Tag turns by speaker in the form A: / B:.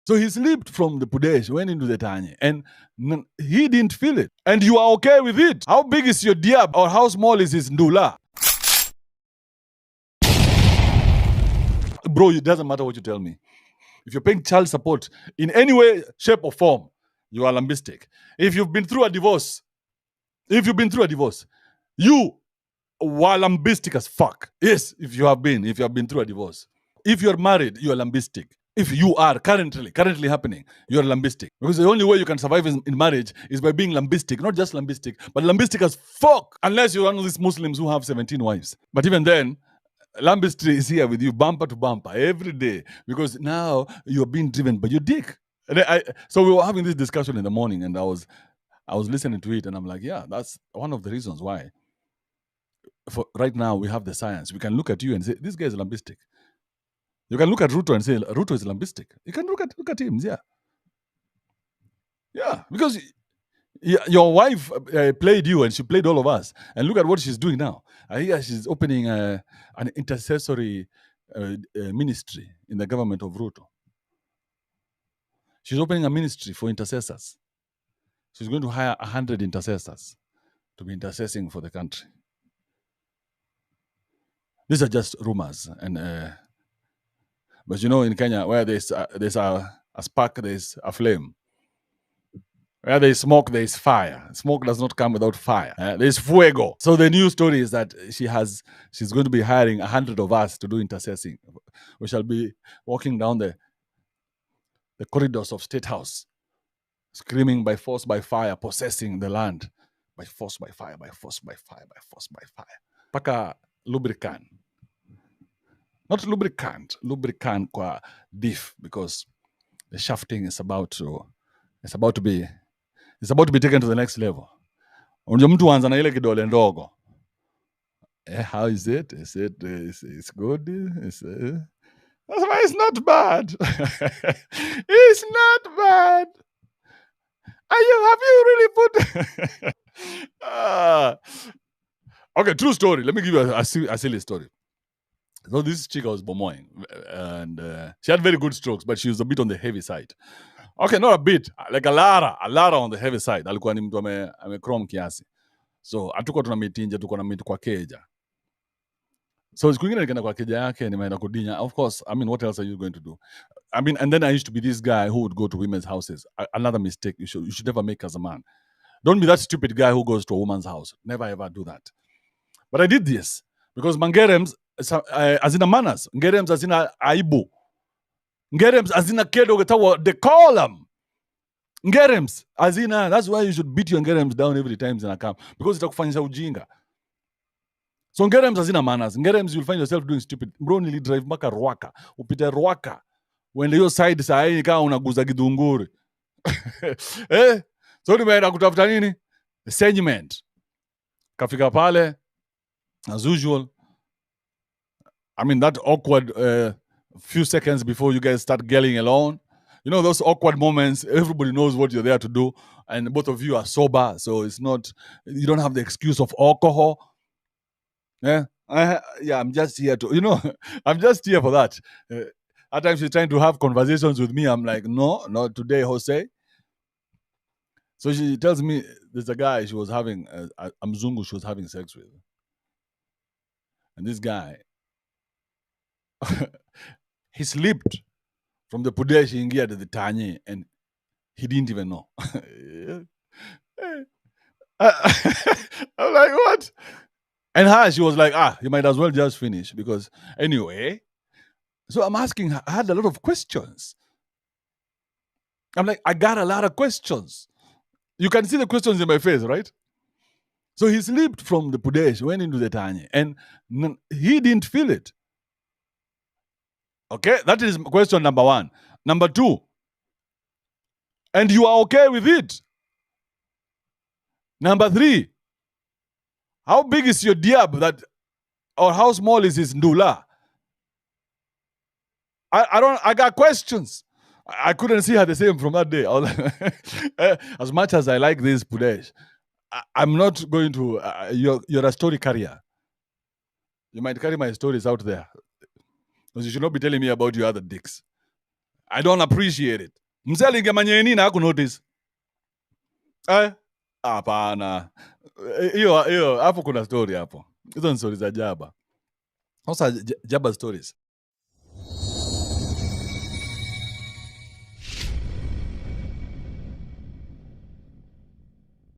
A: So he slipped from the Pudesh, went into the Tanye, and he didn't feel it. And you are okay with it. How big is your diab or how small is his ndula? Bro, it doesn't matter what you tell me. If you're paying child support in any way, shape, or form, you are lambistic. If you've been through a divorce, you were lambistic as fuck. Yes, if you have been through a divorce. If you're married, you are lambistic. If you are currently happening, you're lambistic. Because the only way you can survive in marriage is by being lambistic. Not just lambistic, but lambistic as fuck. Unless you're one of these Muslims who have 17 wives. But even then, lambistry is here with you bumper to bumper every day. Because now you're being driven by your dick. And so we were having this discussion in the morning, and I was listening to it, and I'm like, yeah, that's one of the reasons why. For right now, we have the science. We can look at you and say, this guy is lambistic. You can look at Ruto and say, Ruto is lambistic. You can look at him, yeah. Yeah, because your wife played you and she played all of us. And look at what she's doing now. I hear she's opening an intercessory ministry in the government of Ruto. She's opening a ministry for intercessors. She's going to hire 100 intercessors to be intercessing for the country. These are just rumors. And but you know, in Kenya, where there's a spark, there's a flame. Where there's smoke, there's fire. Smoke does not come without fire. There's fuego. So the new story is that she's going to be hiring 100 of us to do intercessing. We shall be walking down the corridors of State House, screaming by force, by fire, possessing the land. By force, by fire, by force, by fire, by force, by fire. Paka lubricant. Not lubricant kwa beef, because the shafting is about to be taken to the next level. Unajua mtu anza na ile kidole ndogo. How is it? Is it it's good? It's not bad. It's not bad. Have you really put okay, true story. Let me give you a silly story. So this chick was bomoing, and she had very good strokes, but she was a bit on the heavy side. Okay, not a bit, like a lot on the heavy side. Alikuwa ni mtu amekrom kiasi. So hatuko tuna meet nje, tuko na meet kwa keja. So siku nyingine nikaenda kwa keja yake, nimeenda kudinya. Of course, I mean, what else are you going to do? I mean, and then I used to be this guy who would go to women's houses. Another mistake you should never make as a man. Don't be that stupid guy who goes to a woman's house. Never ever do that. But I did this because mangerems azina manners. Ngerems azina aibu. Ngerems azina kedo getawa decorum. Ngerems azina. That's why you should beat your ngerems down every time in a camp, because itakufanyisha ujinga. So ngerems azina manners. Ngerems, you'll find yourself doing stupid. Bro, nili drive mpaka Rwaka. Upite Rwaka. When your side saa hii kama unaguza kidunguri. So nimeenda kutafuta nini? Segment. Kafika pale, as usual. I mean, that awkward few seconds before you guys start gelling alone. You know, those awkward moments, everybody knows what you're there to do, and both of you are sober, so it's not, you don't have the excuse of alcohol. Yeah, I'm just here to, I'm just here for that. At times she's trying to have conversations with me. I'm like, no, not today, Jose. So she tells me there's a guy she was having, a Mzungu she was having sex with. And this guy, he slipped from the Pudesh ingia to the Tanye, and he didn't even know. I'm like, what? And she was like, you might as well just finish, because anyway. So I'm asking her, I had a lot of questions. I'm like, I got a lot of questions. You can see the questions in my face, right? So he slipped from the Pudesh, went into the Tanye, and he didn't feel it. Okay, that is question number one. Number two, and you are okay with it. Number three, how big is your diab or how small is his ndula? I got questions. I couldn't see her the same from that day. As much as I like this Pudesh, I'm not going to, you're a story carrier. You might carry my stories out there, because you should not be telling me about your other dicks. I don't appreciate it. Mzee aliingia manyeni na haku notice. Hapana. Hiyo hapo kuna story hapo. Hizo ni stories za Jaba. Sasa Jaba stories.